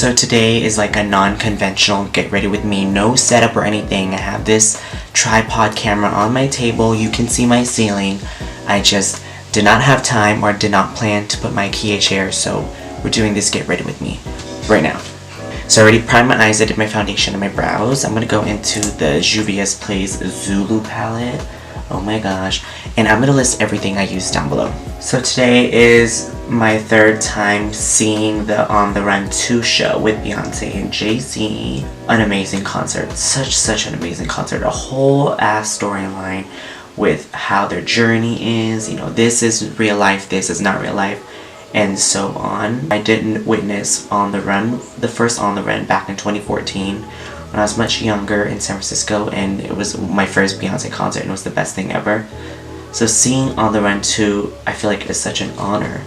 So today is like a non-conventional get ready with me, no setup or anything. I have this tripod camera on my table, you can see my ceiling. I just did not have time or did not plan to put my Kia chair, so we're doing this get ready with me right now. So I already primed my eyes, I did my foundation and my brows. I'm gonna go into the Juvia's Place Zulu palette. Oh my gosh. And I'm gonna list everything I use down below. So today is my third time seeing the On the Run 2 show with Beyonce and Jay-Z. An amazing concert. Such an amazing concert. A whole ass storyline with how their journey is. You know, this is real life, this is not real life, and so on. I didn't witness On the Run, the first On the Run back in 2014. When I was much younger in San Francisco, and it was my first Beyonce concert and it was the best thing ever. So seeing On the Run 2, I feel like is such an honor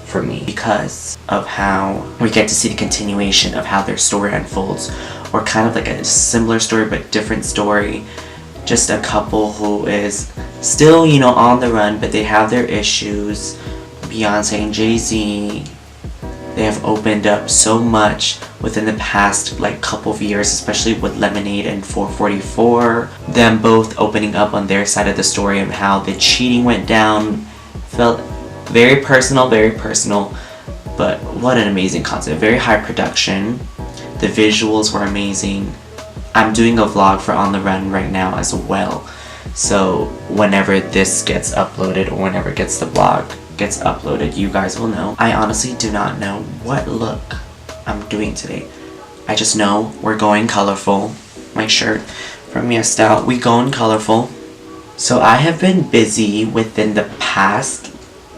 for me because of how we get to see the continuation of how their story unfolds, or kind of like a similar story but different story. Just a couple who is still, you know, on the run, but they have their issues. Beyonce and Jay-Z, they have opened up so much within the past like couple of years, especially with Lemonade and 444. Them both opening up on their side of the story and how the cheating went down. Felt very personal, but what an amazing concert. Very high production. The visuals were amazing. I'm doing a vlog for On the Run right now as well. So whenever this gets uploaded, or whenever the vlog gets uploaded, you guys will know. I honestly do not know what look I'm doing today. I just know we're going colorful. My shirt from Mia Style, we going colorful. So I have been busy within the past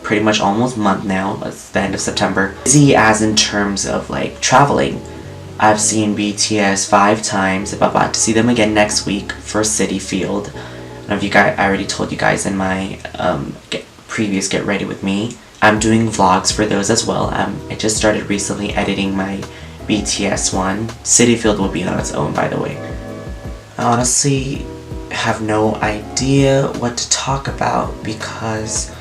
pretty much almost month now. It's the end of September. Busy as in terms of like traveling. I've seen BTS 5 times. I'm about to see them again next week for City Field. I already told you guys in my previous Get Ready With Me. I'm doing vlogs for those as well. I just started recently editing my BTS one. City Field will be on its own, by the way. I honestly have no idea what to talk about because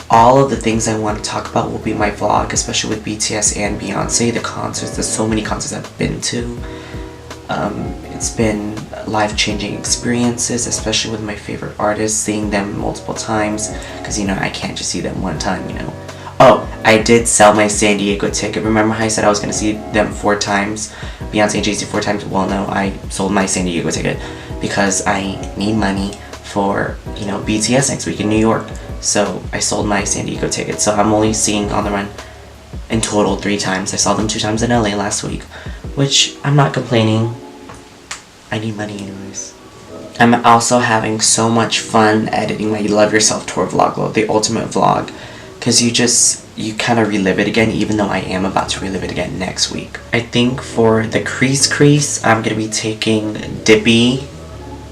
all of the things I want to talk about will be my vlog, especially with BTS and Beyonce. The concerts, there's so many concerts I've been to. It's been life-changing experiences, especially with my favorite artists, seeing them multiple times, because you know I can't just see them one time, you know. Oh, I did sell my San Diego ticket. Remember how I said I was going to see them 4 times, Beyonce and Jay-Z 4 times? Well, no, I sold my San Diego ticket because I need money for, you know, BTS next week in New York. So I sold my San Diego ticket. So I'm only seeing On the Run in total 3 times. I saw them 2 times in LA last week, which I'm not complaining. I need money anyways. I'm also having so much fun editing my Love Yourself Tour vlog, the ultimate vlog, because you kind of relive it again, even though I am about to relive it again next week. I think for the crease, I'm going to be taking Dippy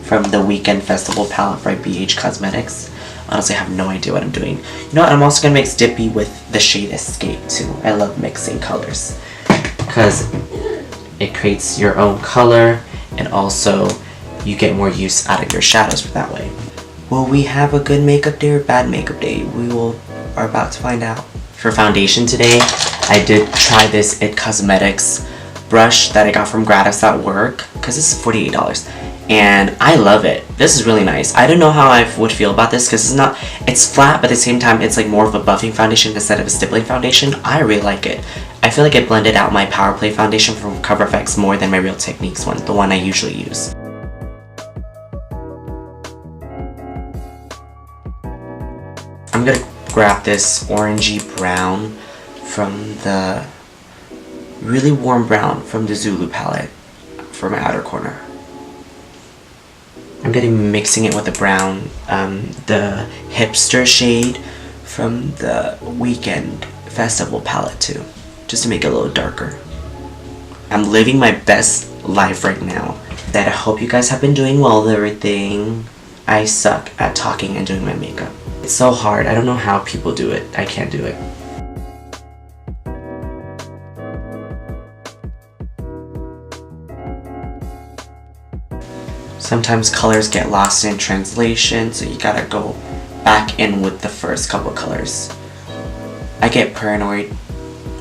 from the Weekend Festival palette by BH Cosmetics. Honestly, I have no idea what I'm doing. You know what, I'm also going to mix Dippy with the shade Escape too. I love mixing colors because it creates your own color, and also you get more use out of your shadows that way. Will we have a good makeup day or bad makeup day? We are about to find out. For foundation today, I did try this IT Cosmetics brush that I got from Gratis at work, because it's $48. And I love it. This is really nice. I don't know how I would feel about this because it's flat, but at the same time it's like more of a buffing foundation instead of a stippling foundation. I really like it. I feel like it blended out my Power Play foundation from Cover FX more than my Real Techniques one, the one I usually use. I'm gonna grab this orangey brown from the really warm brown from the Zulu palette for my outer corner. I'm gonna be mixing it with the brown, the hipster shade from the Weekend Festival palette too, just to make it a little darker. I'm living my best life right now. That I hope you guys have been doing well with everything. I suck at talking and doing my makeup. It's so hard. I don't know how people do it. I can't do it. Sometimes colors get lost in translation, so you gotta go back in with the first couple colors. I get paranoid.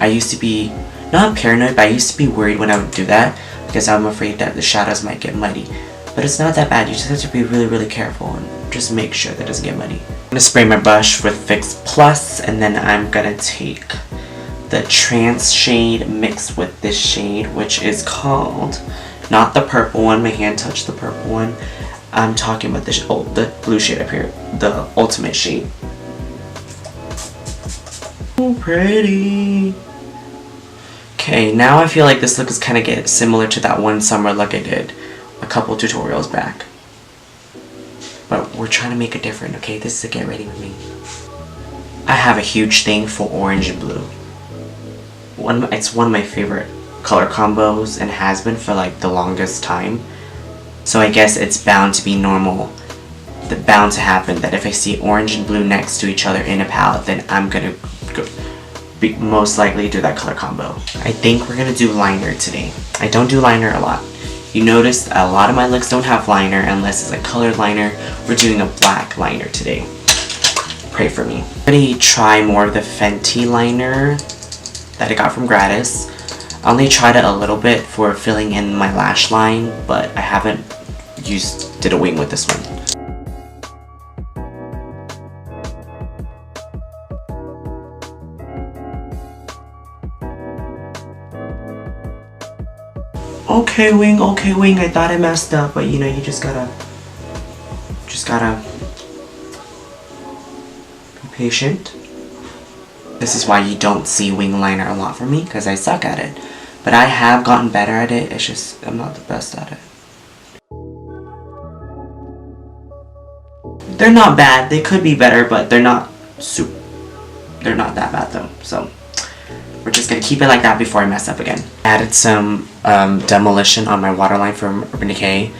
I used to be not paranoid, but I used to be worried when I would do that because I'm afraid that the shadows might get muddy. But it's not that bad. You just have to be really careful and just make sure that it doesn't get muddy. I'm gonna spray my brush with Fix Plus, and then I'm gonna take the trance shade mixed with this shade, which is called, not the purple one, my hand touched the purple one. I'm talking about the blue shade up here, the ultimate shade. Oh, pretty. Okay, now I feel like this look is kind of getting similar to that one summer look I did a couple tutorials back. But we're trying to make it different, okay? This is a get ready with me. I have a huge thing for orange and blue. It's one of my favorite color combos and has been for like the longest time. So I guess it's bound to be normal, bound to happen that if I see orange and blue next to each other in a palette, then I'm gonna most likely do that color combo. I think we're gonna do liner today. I don't do liner a lot. You notice a lot of my looks don't have liner unless it's a colored liner. We're doing a black liner today. Pray for me. I'm gonna try more of the Fenty liner that I got from Gratis. I only tried it a little bit for filling in my lash line, but I haven't did a wing with this one. Okay wing, I thought I messed up, but you know, you just gotta be patient. This is why you don't see wing liner a lot from me, because I suck at it. But I have gotten better at it, it's just, I'm not the best at it. They're not bad, they could be better, but they're not that bad though, so. We're just gonna keep it like that before I mess up again. Added some demolition on my waterline from Urban Decay.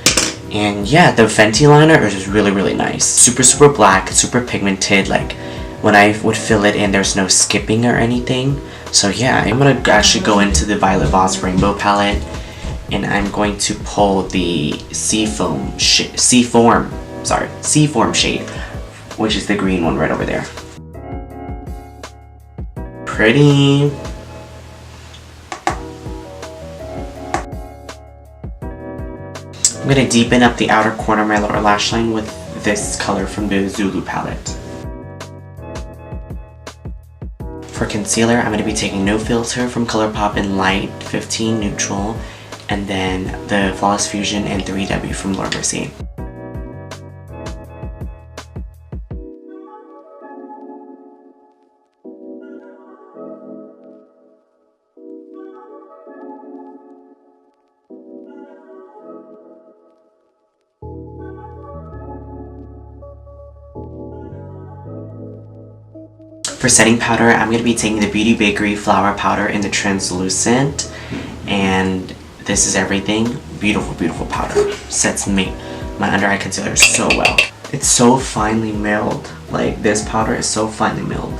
And yeah, the Fenty liner is really nice. Super black, super pigmented. Like when I would fill it in, there's no skipping or anything. So yeah, I'm gonna actually go into the Violet Voss Rainbow palette. And I'm going to pull the Seafoam shade, which is the green one right over there. Pretty. I'm going to deepen up the outer corner of my lower lash line with this color from the Zulu palette. For concealer, I'm going to be taking No Filter from Colourpop in Light 15 Neutral, and then the Flawless Fusion in 3W from Mercier. For setting powder, I'm going to be taking the Beauty Bakerie Flower Powder in the Translucent, and this is everything. Beautiful powder. Sets my under eye concealer so well. It's so finely milled. Like, this powder is so finely milled.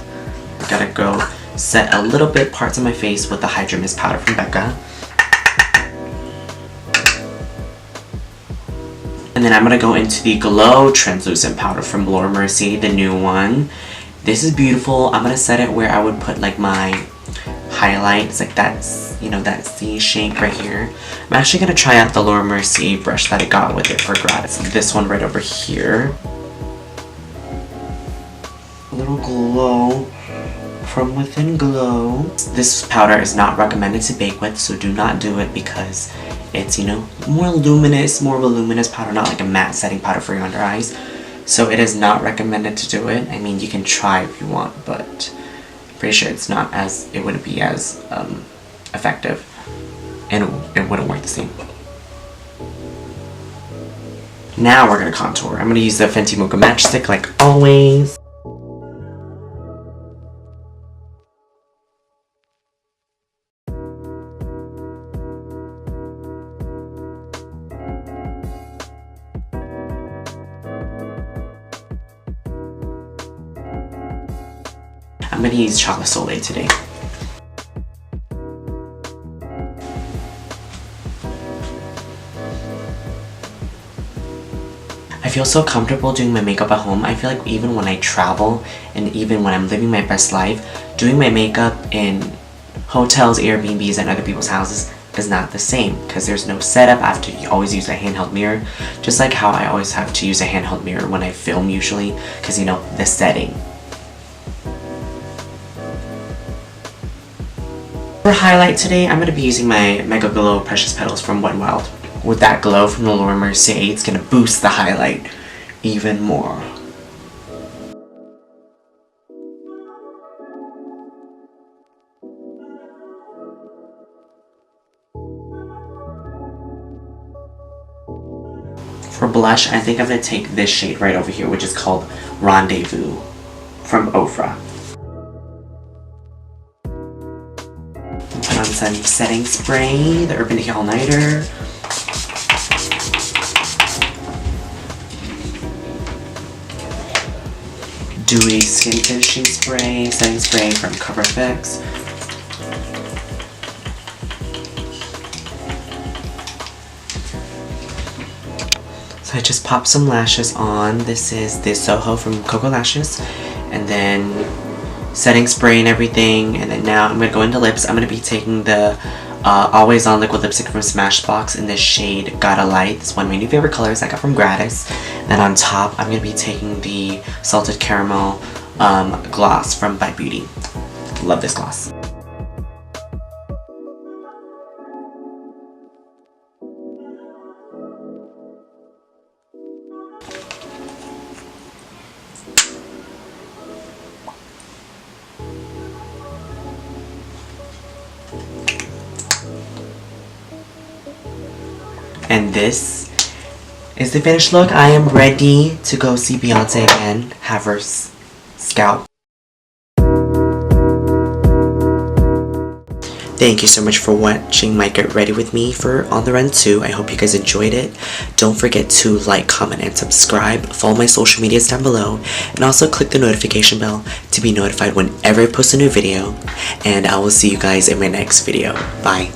I gotta go set a little bit parts of my face with the Hydra Mist powder from Becca. And then I'm gonna go into the Glow Translucent powder from Mercier, the new one. This is beautiful. I'm gonna set it where I would put like my highlights, like that's, you know, that C shape right here. I'm actually gonna try out the Mercier brush that I got with it for Gratis. This one right over here. A little glow from within glow. This powder is not recommended to bake with, so do not do it because it's, you know, more of a luminous powder, not like a matte setting powder for your under eyes. So it is not recommended to do it. I mean, you can try if you want, but I'm pretty sure it wouldn't be as effective, and it wouldn't work the same. Now we're gonna contour. I'm gonna use the Fenty Mocha Matchstick like always. I'm gonna use Chocolate Soleil today. I feel so comfortable doing my makeup at home. I feel like even when I travel and even when I'm living my best life, doing my makeup in hotels, Airbnbs, and other people's houses is not the same because there's no setup. I have to always use a handheld mirror, just like how I always have to use a handheld mirror when I film usually, because you know, the setting. For highlight today, I'm going to be using my Megaglo Precious Petals from Wet n Wild. With that glow from the Mercier, it's going to boost the highlight even more. For blush, I think I'm going to take this shade right over here, which is called Rendezvous from Ofra. Put on some setting spray, the Urban Decay All Nighter. Dewy Skin Finishing Spray, setting spray from Cover FX. So I just popped some lashes on. This is the Soho from Coco Lashes. And then setting spray and everything. And then now I'm going to go into lips. I'm going to be taking the Always On Liquid Lipstick from Smashbox in this shade Gotta Light. This is one of my new favorite colors I got from Gratis. And then on top, I'm going to be taking the Salted Caramel gloss from Bite Beauty. Love this gloss. And this is the finished look. I am ready to go see Beyonce again, have her scalp. Thank you so much for watching my Get Ready With Me for On The Run 2. I hope you guys enjoyed it. Don't forget to like, comment, and subscribe. Follow my social medias down below. And also click the notification bell to be notified whenever I post a new video. And I will see you guys in my next video. Bye.